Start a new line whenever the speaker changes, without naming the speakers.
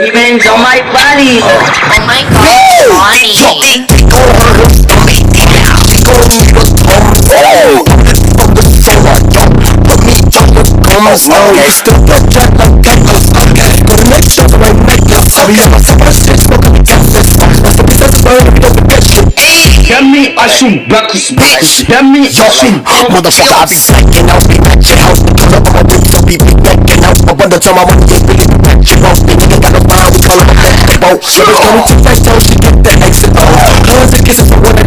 Depends on my body.
Oh my god, funny.
Okay. Still get jacked like Gatlas. Okay. Gonna make sure the right necklace. I'll be on my super shit, smoking the Texas. That's the business of burning, we don't forget shit.
Demi aşım bakış bitch. Demi aşım.
Motherfucker, I be slacking out, be ratchet house. Because up on my whip, so be backing out. I wonder till my money ain't really ratchet out. The nigga got no fire, we call him a basketball. Shit is coming too fast, so she get the exit. Hugs and kisses for what